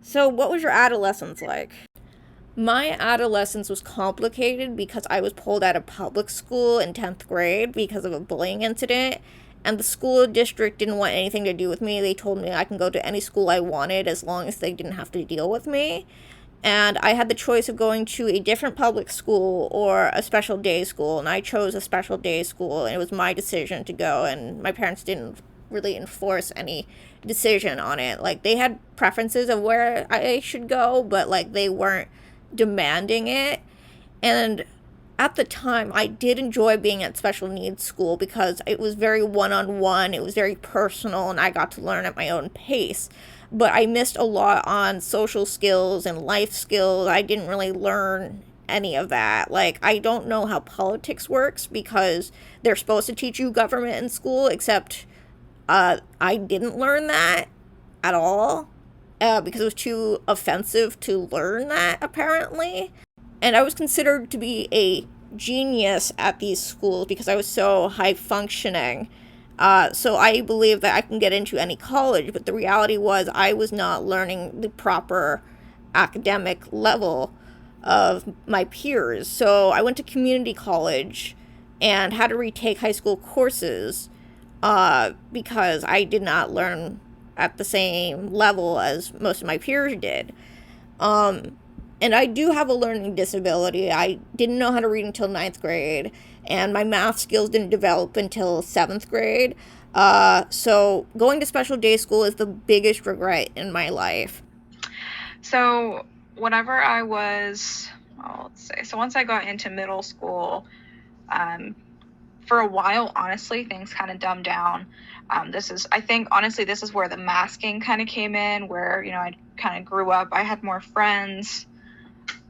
So, what was your adolescence like? My adolescence was complicated because I was pulled out of public school in 10th grade because of a bullying incident, and the school district didn't want anything to do with me. They told me I can go to any school I wanted as long as they didn't have to deal with me. And I had the choice of going to a different public school or a special day school, and I chose a special day school, and it was my decision to go, and my parents didn't really enforce any decision on it. Like, they had preferences of where I should go, but like they weren't demanding it. And at the time, I did enjoy being at special needs school because it was very one on one, it was very personal, and I got to learn at my own pace. But I missed a lot on social skills and life skills. I didn't really learn any of that. Like, I don't know how politics works because they're supposed to teach you government in school, except I didn't learn that at all because it was too offensive to learn that, apparently. And I was considered to be a genius at these schools because I was so high functioning. So I believe that I can get into any college, but the reality was I was not learning the proper academic level of my peers. So I went to community college and had to retake high school courses because I did not learn at the same level as most of my peers did. And I do have a learning disability. I didn't know how to read until ninth grade, and my math skills didn't develop until seventh grade. So going to special day school is the biggest regret in my life. So whenever I was, so once I got into middle school, for a while, honestly, things kind of dumbed down. I think, honestly, this is where the masking kind of came in, where, I kind of grew up. I had more friends.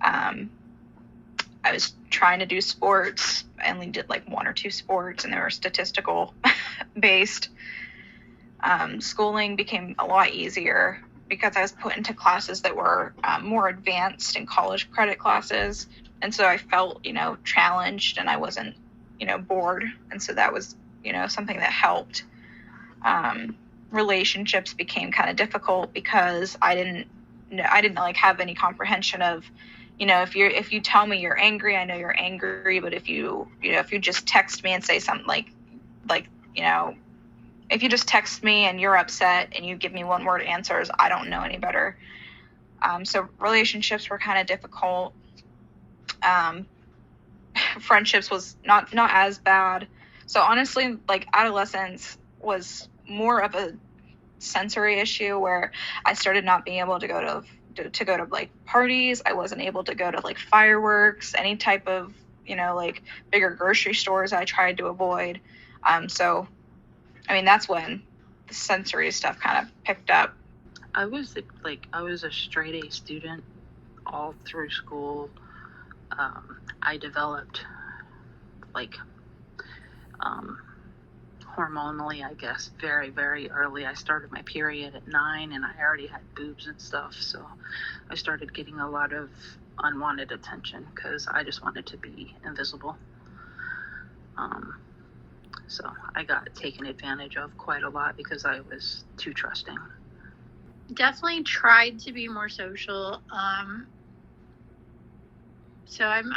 I was trying to do sports. I only did like one or two sports, and they were statistical based. Schooling became a lot easier because I was put into classes that were more advanced in college credit classes. And so I felt, challenged, and I wasn't, bored. And so that was, something that helped. Relationships became kind of difficult because I didn't like have any comprehension of, if you tell me you're angry, I know you're angry. But if you just text me and say something like, if you just text me and you're upset and you give me one word answers, I don't know any better. So relationships were kind of difficult. Friendships was not as bad. So honestly, like, adolescence was more of a sensory issue where I started not being able to go to like parties. I wasn't able to go to like fireworks, any type of, like bigger grocery stores I tried to avoid. So, I mean, that's when the sensory stuff kind of picked up. I was a straight A student all through school. I developed hormonally, I guess, very, very early. I started my period at 9, and I already had boobs and stuff. So I started getting a lot of unwanted attention because I just wanted to be invisible. So I got taken advantage of quite a lot because I was too trusting. Definitely tried to be more social. So I'm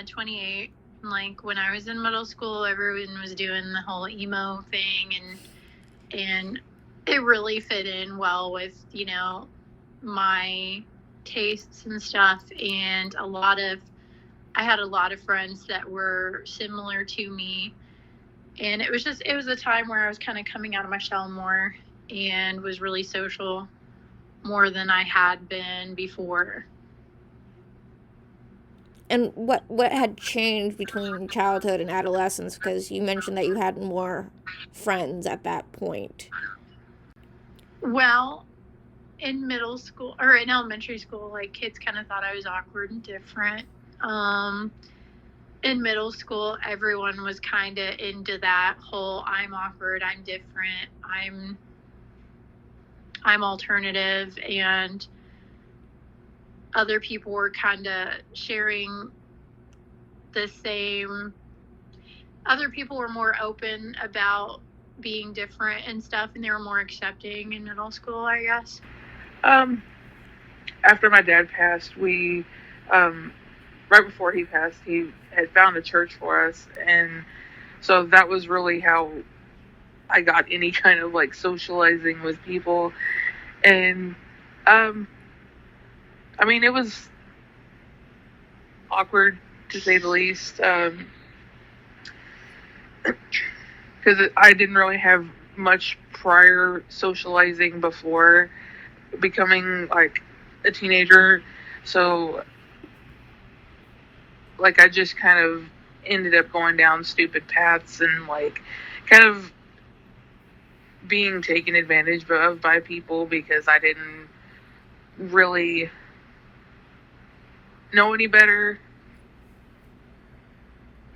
28. Like, when I was in middle school, everyone was doing the whole emo thing, and it really fit in well with, my tastes and stuff. And I had a lot of friends that were similar to me. And it was a time where I was kind of coming out of my shell more and was really social more than I had been before. And what had changed between childhood and adolescence? Because you mentioned that you had more friends at that point. Well, in middle school or in elementary school, like, kids kind of thought I was awkward and different. In middle school, everyone was kind of into that whole I'm awkward, I'm different, I'm alternative, and other people were kind of sharing the same. Other people were more open about being different and stuff, and they were more accepting in middle school, I guess. after my dad passed, we, right before he passed, he had found a church for us. And so that was really how I got any kind of like socializing with people. And, I mean, it was awkward to say the least, because I didn't really have much prior socializing before becoming like a teenager. So like I just kind of ended up going down stupid paths and like kind of being taken advantage of by people because I didn't really know any better.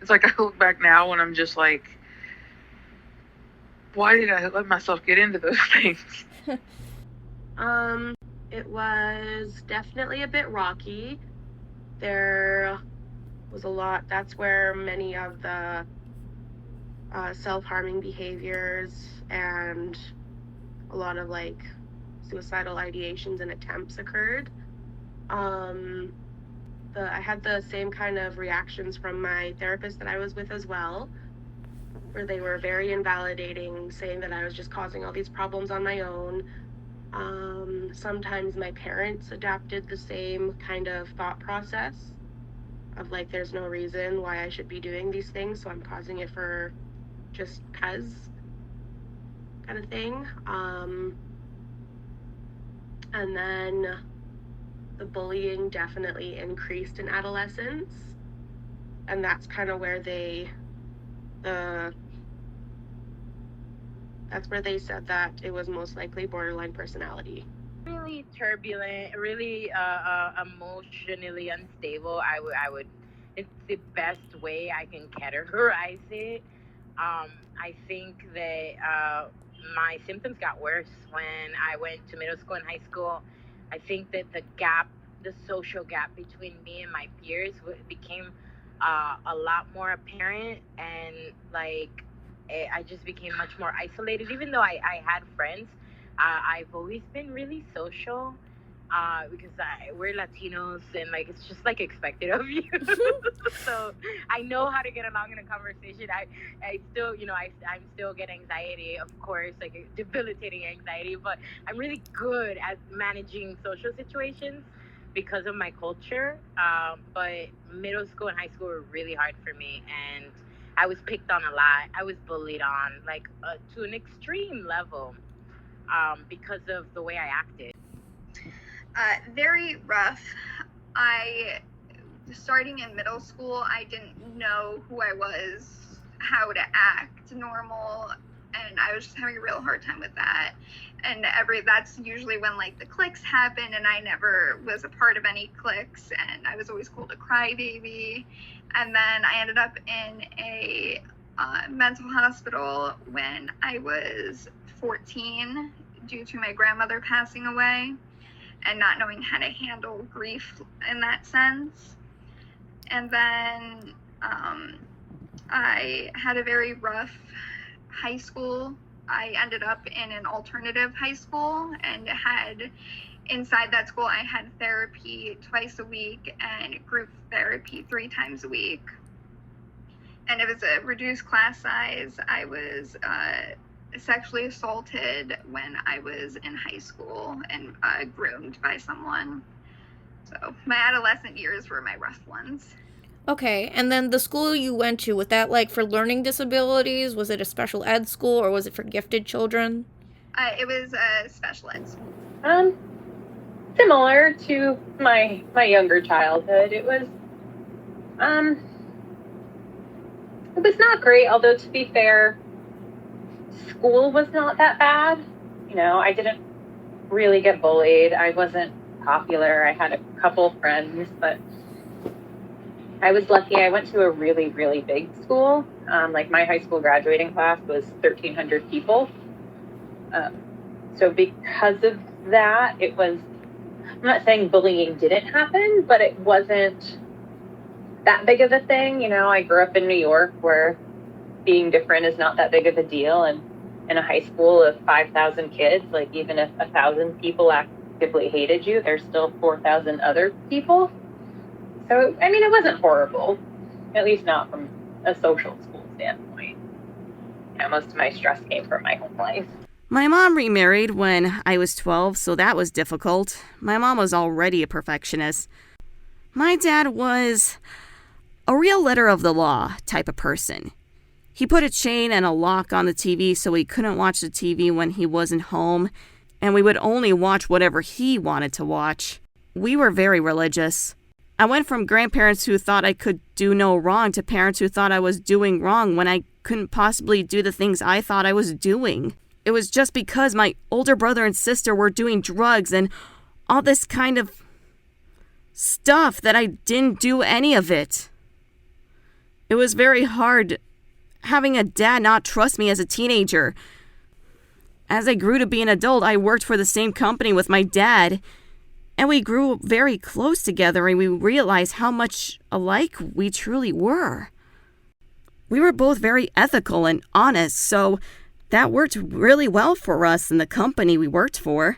It's like I look back now and I'm just like, why did I let myself get into those things? It was definitely a bit rocky. There was a lot. That's where many of the self-harming behaviors and a lot of like suicidal ideations and attempts occurred. I had the same kind of reactions from my therapist that I was with as well, where they were very invalidating, saying that I was just causing all these problems on my own. Sometimes my parents adopted the same kind of thought process of like, there's no reason why I should be doing these things, so I'm causing it for just cuz kind of thing. And then the bullying definitely increased in adolescence, and that's kind of where that's where they said that it was most likely borderline personality. Really turbulent, really emotionally unstable. I would. It's the best way I can categorize it. I think that my symptoms got worse when I went to middle school and high school. I think that the social gap between me and my peers became a lot more apparent, and like I just became much more isolated. Even though I had friends, I've always been really social because we're Latinos and like it's just like expected of you. So I know how to get along in a conversation. I still, I'm still get anxiety, of course, like debilitating anxiety, but I'm really good at managing social situations because of my culture. But middle school and high school were really hard for me, and I was picked on a lot. I was bullied on like to an extreme level because of the way I acted. Very rough. Starting in middle school, I didn't know who I was, how to act normal, and I was just having a real hard time with that. And that's usually when like the cliques happen, and I never was a part of any cliques, and I was always called a crybaby. And then I ended up in a mental hospital when I was 14 due to my grandmother passing away and not knowing how to handle grief in that sense. And then I had a very rough high school. I ended up in an alternative high school and inside that school, I had therapy twice a week and group therapy 3 times a week. And it was a reduced class size. I was sexually assaulted when I was in high school and groomed by someone. So my adolescent years were my rough ones. Okay, and then the school you went to, was that like for learning disabilities? Was it a special ed school or was it for gifted children? It was a special ed school. Similar to my younger childhood. It was not great, although to be fair, school was not that bad. I didn't really get bullied. I wasn't popular. I had a couple friends, but I was lucky. I went to a really, really big school. Like my high school graduating class was 1,300 people. So because of that, I'm not saying bullying didn't happen, but it wasn't that big of a thing. I grew up in New York where being different is not that big of a deal. And in a high school of 5,000 kids, like even if 1,000 people act actively hated you, there's still 4,000 other people. So, I mean, it wasn't horrible, at least not from a social school standpoint. Most of my stress came from my home life. My mom remarried when I was 12, so that was difficult. My mom was already a perfectionist. My dad was a real letter of the law type of person. He put a chain and a lock on the TV so we couldn't watch the TV when he wasn't home, and we would only watch whatever he wanted to watch. We were very religious. I went from grandparents who thought I could do no wrong to parents who thought I was doing wrong when I couldn't possibly do the things I thought I was doing. It was just because my older brother and sister were doing drugs and all this kind of stuff that I didn't do any of it. It was very hard having a dad not trust me as a teenager. As I grew to be an adult, I worked for the same company with my dad, and we grew very close together, and we realized how much alike we truly were. We were both very ethical and honest, so that worked really well for us in the company we worked for.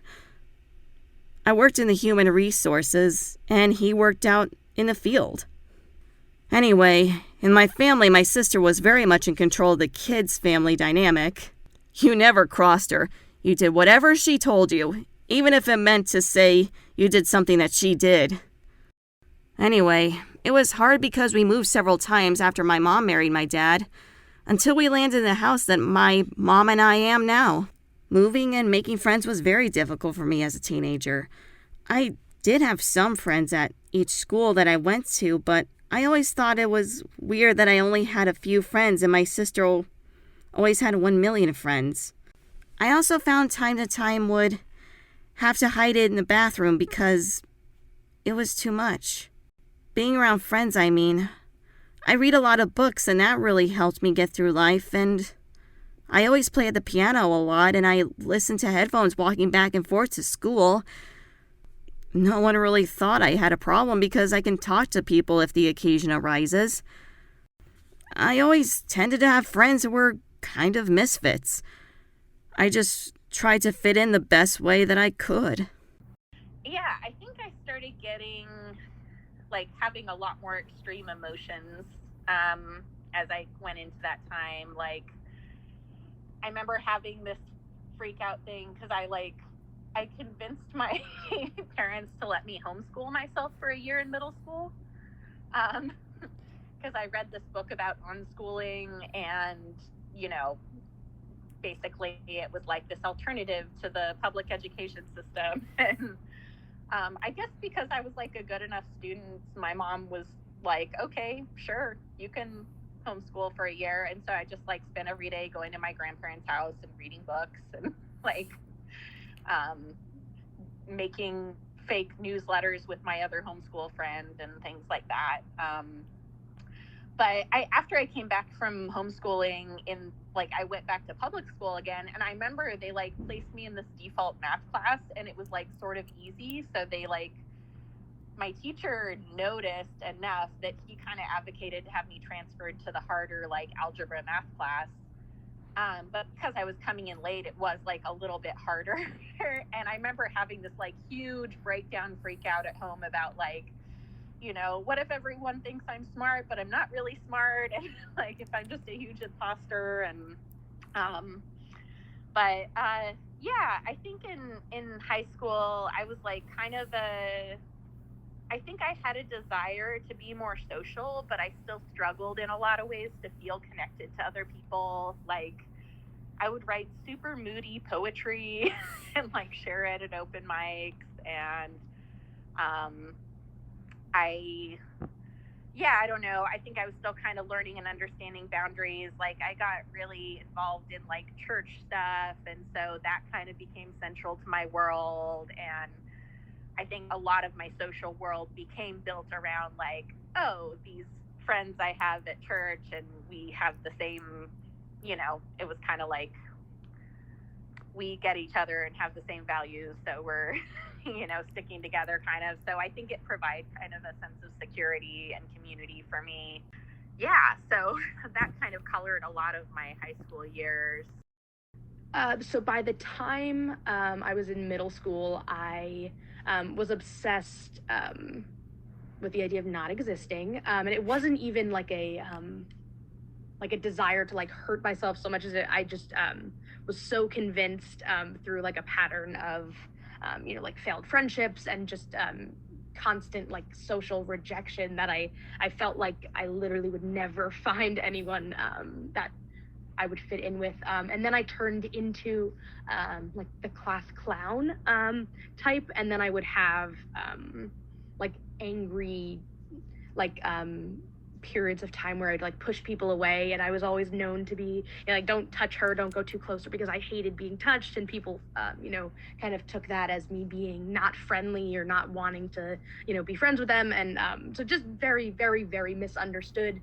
I worked in the human resources, and he worked out in the field. Anyway, in my family, my sister was very much in control of the kids' family dynamic. You never crossed her. You did whatever she told you, even if it meant to say you did something that she did. Anyway, it was hard because we moved several times after my mom married my dad, until we landed in the house that my mom and I am now. Moving and making friends was very difficult for me as a teenager. I did have some friends at each school that I went to, but I always thought it was weird that I only had a few friends and my sister always had 1 million friends. I also found time to time would have to hide it in the bathroom because it was too much. Being around friends, I mean. I read a lot of books and that really helped me get through life, and I always play the piano a lot and I listen to headphones walking back and forth to school. No one really thought I had a problem because I can talk to people if the occasion arises. I always tended to have friends who were kind of misfits. I just tried to fit in the best way that I could. Yeah, I think I started getting, having a lot more extreme emotions as I went into that time. I remember having this freak out thing because I convinced my parents to let me homeschool myself for a year in middle school. Because I read this book about unschooling and, basically it was like this alternative to the public education system. And I guess because I was a good enough student, my mom was like, okay, sure, you can homeschool for a year. And so I just spent every day going to my grandparents' house and reading books and making fake newsletters with my other homeschool friend and things like that. But after I came back from homeschooling I went back to public school again, and I remember they placed me in this default math class, and it was sort of easy. So they my teacher noticed enough that he kind of advocated to have me transferred to the harder algebra math class. But because I was coming in late, it was a little bit harder. And I remember having this huge breakdown, freak out at home about what if everyone thinks I'm smart, but I'm not really smart, and if I'm just a huge imposter. And yeah, I think in high school I was I think I had a desire to be more social, but I still struggled in a lot of ways to feel connected to other people. I would write super moody poetry and share it at open mics, and I don't know. I think I was still kind of learning and understanding boundaries. I got really involved in church stuff, and so that kind of became central to my world. And I think a lot of my social world became built around these friends I have at church, and we have the same, it was kind of we get each other and have the same values, so we're sticking together kind of. So I think it provides kind of a sense of security and community for me. Yeah, so that kind of colored a lot of my high school years. So by the time I was in middle school, I was obsessed with the idea of not existing, and it wasn't even like a desire to like hurt myself so much as I just was so convinced through like a pattern of like failed friendships and just constant like social rejection that I felt like I literally would never find anyone that I would fit in with. And then I turned into like the class clown type, and then I would have like angry like periods of time where I'd like push people away, and I was always known to be like, don't touch her, don't go too close to her, because I hated being touched, and people kind of took that as me being not friendly or not wanting to be friends with them. And so just very, very, very misunderstood,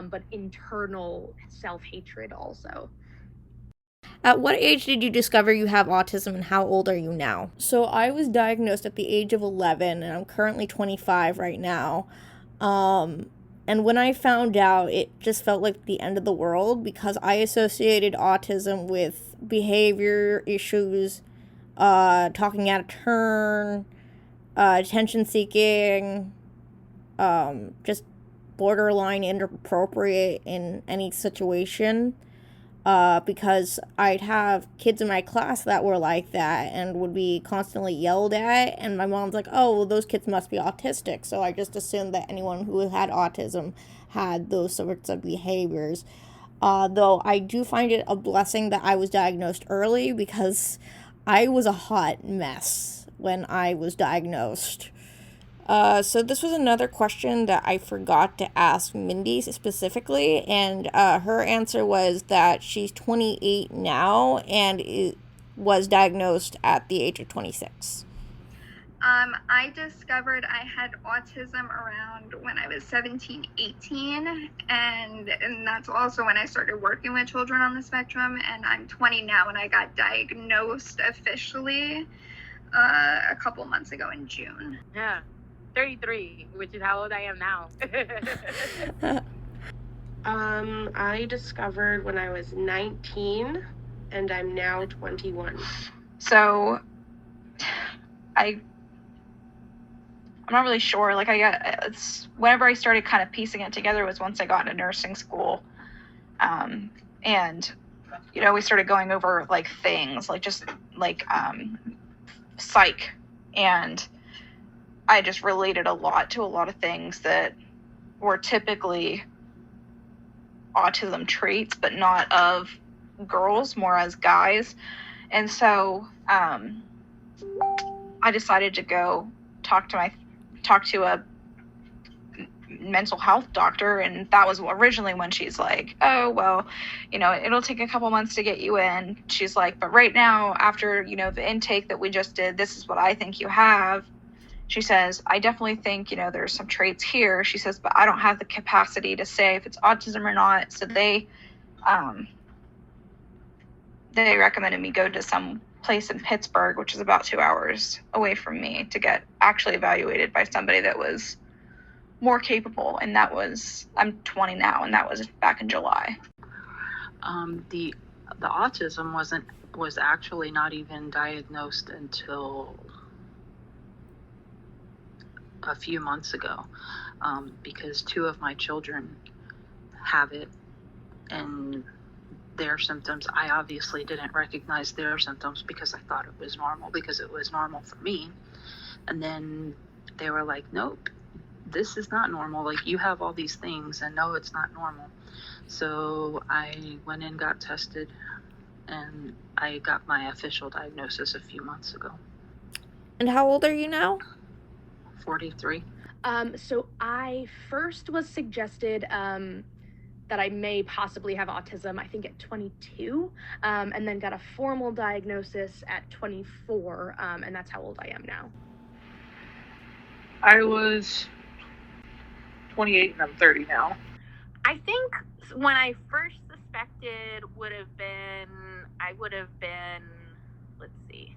but internal self-hatred also. At what age did you discover you have autism, and how old are you now? So I was diagnosed at the age of 11, and I'm currently 25 right now. And when I found out, it just felt like the end of the world, because I associated autism with behavior issues, talking out of turn, attention seeking, just borderline inappropriate in any situation. Because I'd have kids in my class that were like that and would be constantly yelled at, and my mom's like, oh, well, those kids must be autistic. So I just assumed that anyone who had autism had those sorts of behaviors. Though I do find it a blessing that I was diagnosed early, because I was a hot mess when I was diagnosed. So this was another question that I forgot to ask Mindy specifically, and her answer was that she's 28 now and was diagnosed at the age of 26. I discovered I had autism around when I was 17, 18, and that's also when I started working with children on the spectrum, and I'm 20 now, and I got diagnosed officially a couple months ago in June. Yeah. 33, which is how old I am now. I discovered when I was 19, and I'm now 21. So I'm not really sure. Like whenever I started kind of piecing it together was once I got into nursing school. And we started going over like things like just like psych, and I just related a lot to a lot of things that were typically autism traits, but not of girls, more as guys. And so I decided to go talk to a mental health doctor, and that was originally when she's like, oh, well, it'll take a couple months to get you in. She's like, but right now, after the intake that we just did, this is what I think you have. She says, I definitely think, there's some traits here. She says, but I don't have the capacity to say if it's autism or not. So they recommended me go to some place in Pittsburgh, which is about 2 hours away from me, to get actually evaluated by somebody that was more capable. And I'm 20 now, and that was back in July. The autism was actually not even diagnosed until a few months ago, because 2 of my children have it, and their symptoms, I obviously didn't recognize their symptoms because I thought it was normal, because it was normal for me. And then they were like, nope, this is not normal. Like, you have all these things, and no, it's not normal. So I went and got tested, and I got my official diagnosis a few months ago. And how old are you now? 43. So I first was suggested that I may possibly have autism, I think at 22, and then got a formal diagnosis at 24, and that's how old I am now. I was 28 and I'm 30 now. I think when I first suspected I would have been, let's see,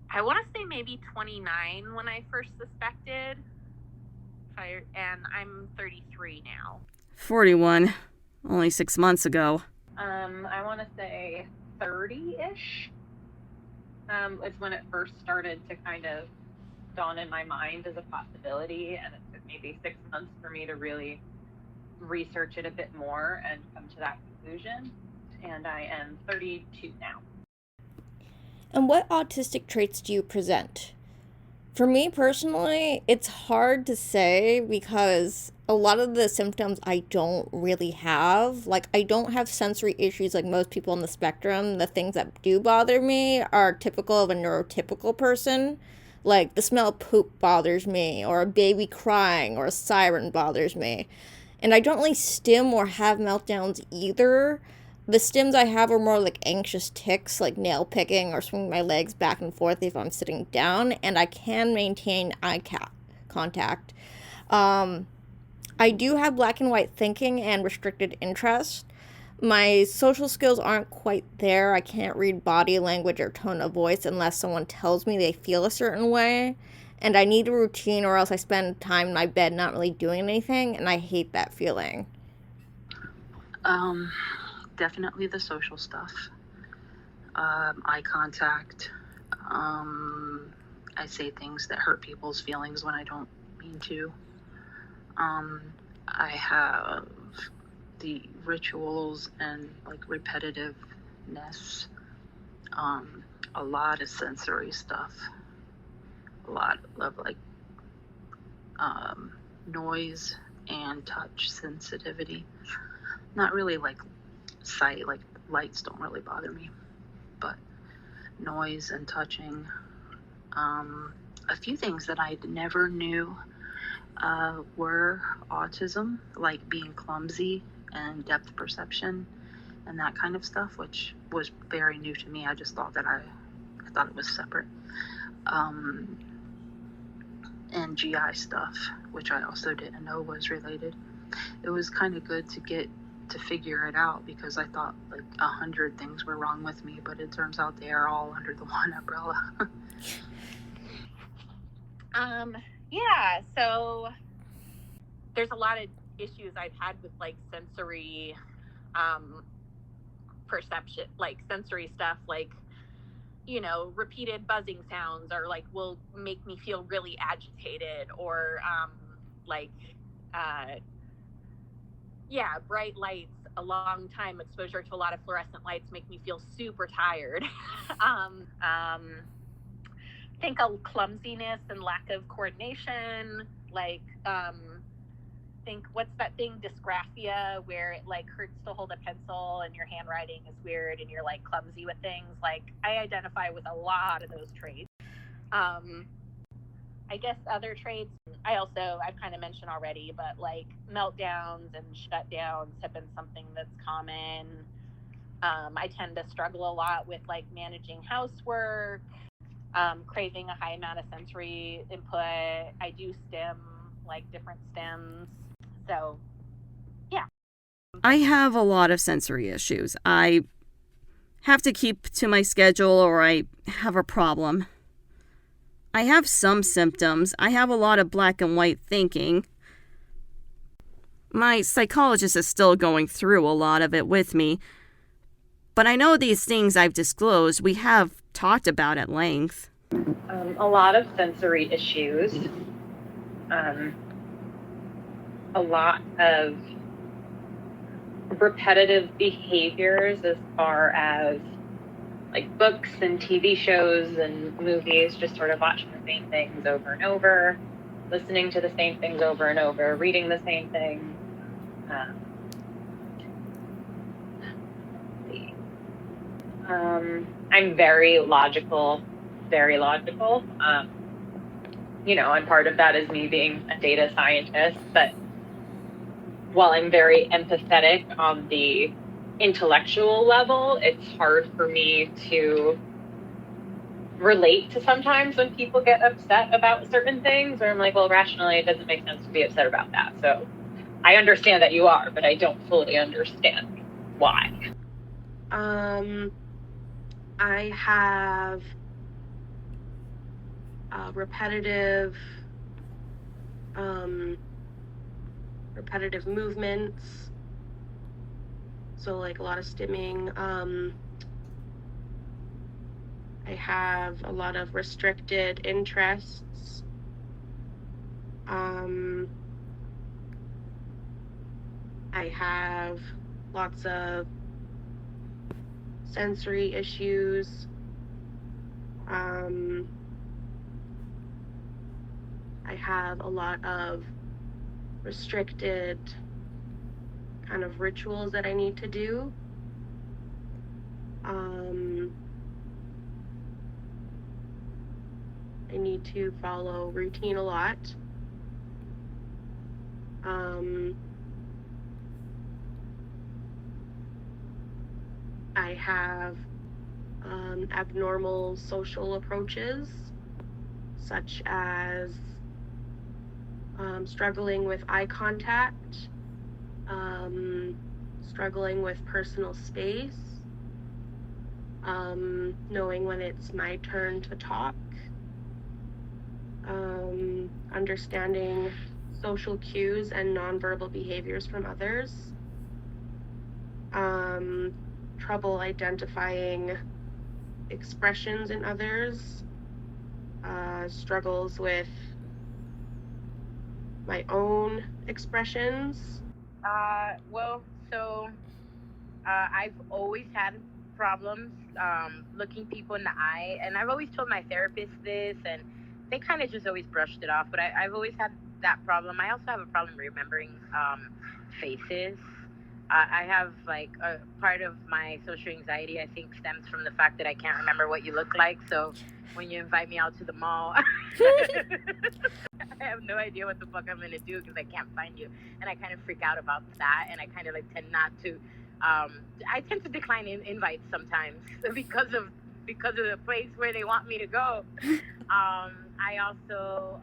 I want to say maybe 29 when I first suspected, and I'm 33 now. 41, only 6 months ago. I want to say 30-ish is when it first started to kind of dawn in my mind as a possibility, and it took maybe 6 months for me to really research it a bit more and come to that conclusion. And I am 32 now. And what autistic traits do you present? For me personally, it's hard to say because a lot of the symptoms I don't really have. Like, I don't have sensory issues like most people on the spectrum. The things that do bother me are typical of a neurotypical person. Like, the smell of poop bothers me, or a baby crying, or a siren bothers me. And I don't really stim or have meltdowns either. The stims I have are more like anxious tics, like nail picking or swinging my legs back and forth if I'm sitting down, and I can maintain eye contact. I do have black and white thinking and restricted interest. My social skills aren't quite there. I can't read body language or tone of voice unless someone tells me they feel a certain way. And I need a routine or else I spend time in my bed not really doing anything, and I hate that feeling. Definitely the social stuff. Eye contact. I say things that hurt people's feelings when I don't mean to. I have the rituals and like repetitiveness. A lot of sensory stuff. A lot of like noise and touch sensitivity. Not really like sight, like lights don't really bother me, but noise and touching. A few things that I never knew were autism, like being clumsy and depth perception and that kind of stuff, which was very new to me. I just thought that I thought it was separate. And GI stuff, which I also didn't know was related. It was kind of good to figure it out because I thought like 100 things were wrong with me, but it turns out they are all under the one umbrella. Yeah, so there's a lot of issues I've had with like sensory perception, like sensory stuff, like, you know, repeated buzzing sounds or like will make me feel really agitated, or bright lights, a long time exposure to a lot of fluorescent lights make me feel super tired. Think of clumsiness and lack of coordination, like think, what's that thing, dysgraphia, where it like hurts to hold a pencil and your handwriting is weird and you're like clumsy with things. Like, I identify with a lot of those traits. I guess other traits, I've kind of mentioned already, but like meltdowns and shutdowns have been something that's common. I tend to struggle a lot with like managing housework, craving a high amount of sensory input. I do stim, like different stims. So, yeah. I have a lot of sensory issues. I have to keep to my schedule or I have a problem. I have some symptoms. I have a lot of black and white thinking. My psychologist is still going through a lot of it with me. But I know these things I've disclosed, we have talked about at length. A lot of sensory issues. A lot of repetitive behaviors as far as like books and TV shows and movies, just sort of watching the same things over and over, listening to the same things over and over, reading the same thing. I'm very logical. And part of that is me being a data scientist, but while I'm very empathetic on the intellectual level, it's hard for me to relate to sometimes when people get upset about certain things, or I'm like, well, rationally, it doesn't make sense to be upset about that. So I understand that you are, but I don't fully understand why. I have repetitive movements. So like a lot of stimming. I have a lot of restricted interests. I have lots of sensory issues. I have a lot of restricted kind of rituals that I need to do. I need to follow routine a lot. I have abnormal social approaches, such as struggling with eye contact, struggling with personal space, knowing when it's my turn to talk, understanding social cues and nonverbal behaviors from others, trouble identifying expressions in others, struggles with my own expressions. I've always had problems looking people in the eye, and I've always told my therapist this, and they kind of just always brushed it off, but I've always had that problem. I also have a problem remembering faces. I have like a part of my social anxiety, I think, stems from the fact that I can't remember what you look like. So when you invite me out to the mall, I have no idea what the fuck I'm gonna do because I can't find you, and I kind of freak out about that, and I kind of like tend not to. I tend to decline invites sometimes because of the place where they want me to go. I also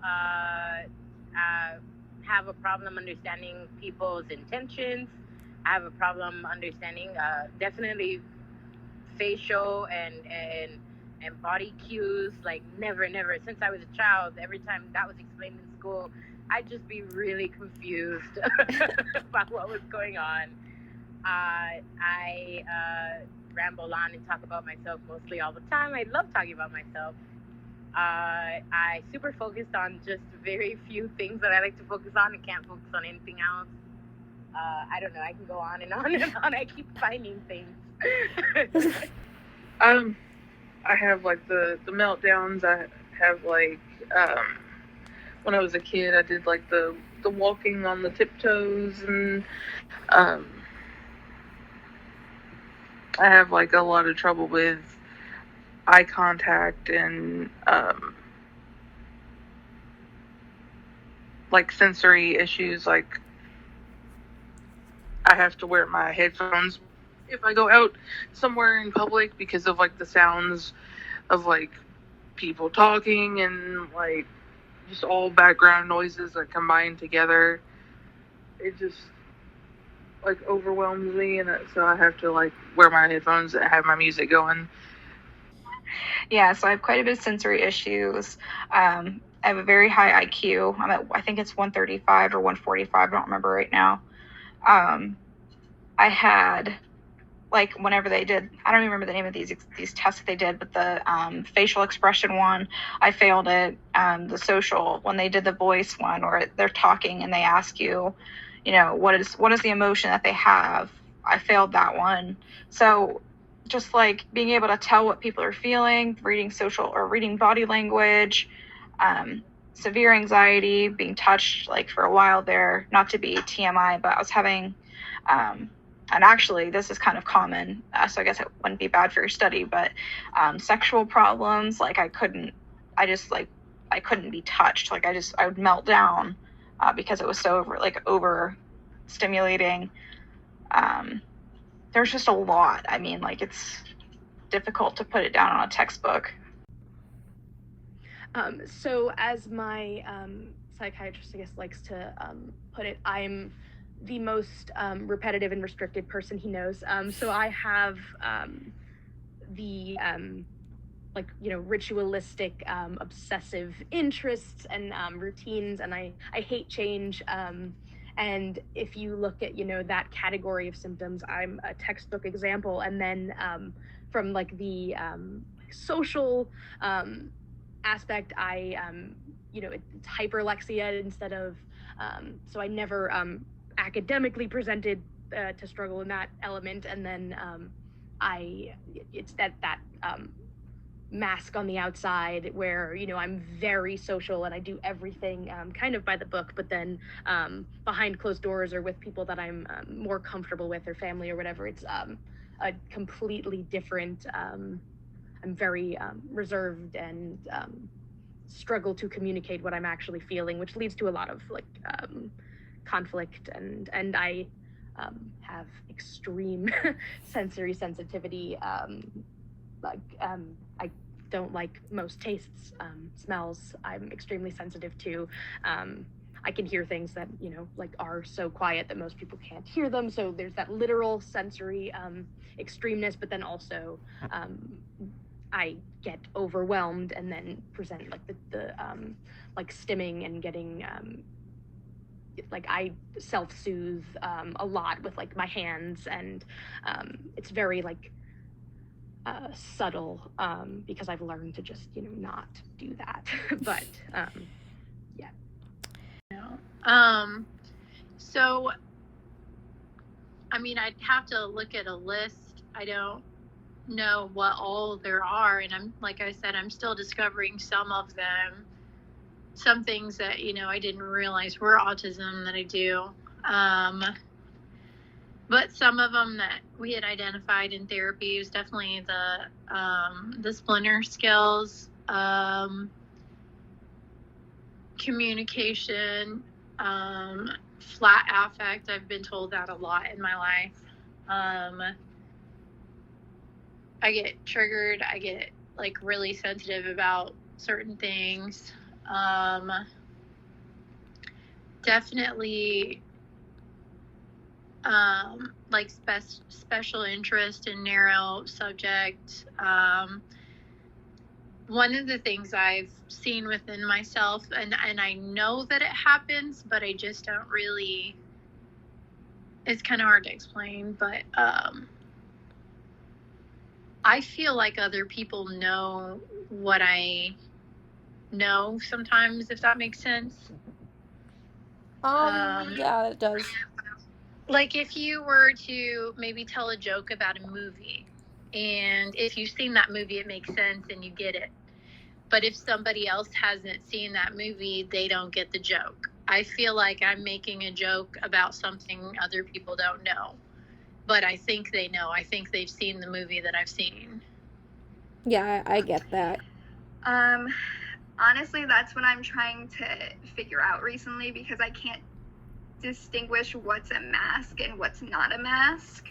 have a problem understanding people's intentions. I have a problem understanding definitely facial and body cues. Like never since I was a child, every time that was explained in school, I'd just be really confused about what was going on. I ramble on and talk about myself mostly all the time. I love talking about myself. I super focused on just very few things that I like to focus on and can't focus on anything else. I don't know. I can go on and on and on. I keep finding things. I have like the meltdowns. I have like when I was a kid, I did like the walking on the tiptoes, and I have like a lot of trouble with eye contact and like sensory issues. Like I have to wear my headphones if I go out somewhere in public because of like the sounds of like people talking and like just all background noises that combine together. It just like overwhelms me, and so I have to like wear my headphones and have my music going. Yeah, so I have quite a bit of sensory issues. I have a very high IQ. I think it's 135 or 145. I don't remember right now. I had, like, whenever they did, I don't even remember the name of these tests that they did, but the facial expression one, I failed it. The social, when they did the voice one, or they're talking and they ask you, what is the emotion that they have, I failed that one. So just like being able to tell what people are feeling, reading body language, severe anxiety, being touched, like for a while there, not to be TMI, but I was having, and actually this is kind of common, so I guess it wouldn't be bad for your study, but sexual problems, like I couldn't be touched. Like I would melt down because it was so over stimulating. There's just a lot. I mean, like, it's difficult to put it down on a textbook. So as my psychiatrist, I guess, likes to put it, I'm the most repetitive and restricted person he knows. So I have the ritualistic, obsessive interests and routines, and I hate change. And if you look at, that category of symptoms, I'm a textbook example. And then from like the social aspect, it's hyperlexia instead of, so I never academically presented to struggle in that element. And then it's that mask on the outside where, I'm very social and I do everything kind of by the book, but then behind closed doors or with people that I'm more comfortable with or family or whatever, it's a completely different, I'm very reserved and struggle to communicate what I'm actually feeling, which leads to a lot of like conflict, and I have extreme sensory sensitivity. I don't like most tastes, smells. I'm extremely sensitive to. I can hear things that, like are so quiet that most people can't hear them. So there's that literal sensory extremeness, but then also I get overwhelmed and then present like the like stimming and getting like I self-soothe a lot with like my hands, and it's very like subtle because I've learned to just not do that. But yeah. So I mean, I'd have to look at a list. I don't know what all there are, and like I said, I'm still discovering some of them. Some things that I didn't realize were autism that I do, but some of them that we had identified in therapy was definitely the splinter skills, communication, flat affect. I've been told that a lot in my life. I get triggered. I get like really sensitive about certain things. Definitely like special interest in narrow subject. One of the things I've seen within myself, and I know that it happens, but I just don't really, it's kind of hard to explain, but I feel like other people know what I know sometimes, if that makes sense. Yeah, it does. Like if you were to maybe tell a joke about a movie, and if you've seen that movie, it makes sense and you get it. But if somebody else hasn't seen that movie, they don't get the joke. I feel like I'm making a joke about something other people don't know, but I think they know. I think they've seen the movie that I've seen. Yeah, I get that. Honestly, that's what I'm trying to figure out recently, because I can't distinguish what's a mask and what's not a mask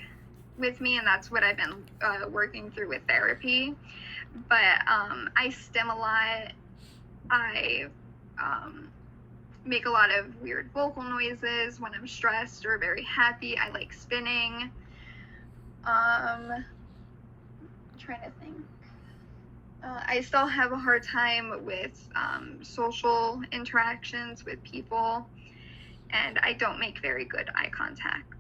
with me, and that's what I've been working through with therapy. But I stim a lot. I make a lot of weird vocal noises when I'm stressed or very happy. I like spinning. I'm trying to think. I still have a hard time with social interactions with people, and I don't make very good eye contact.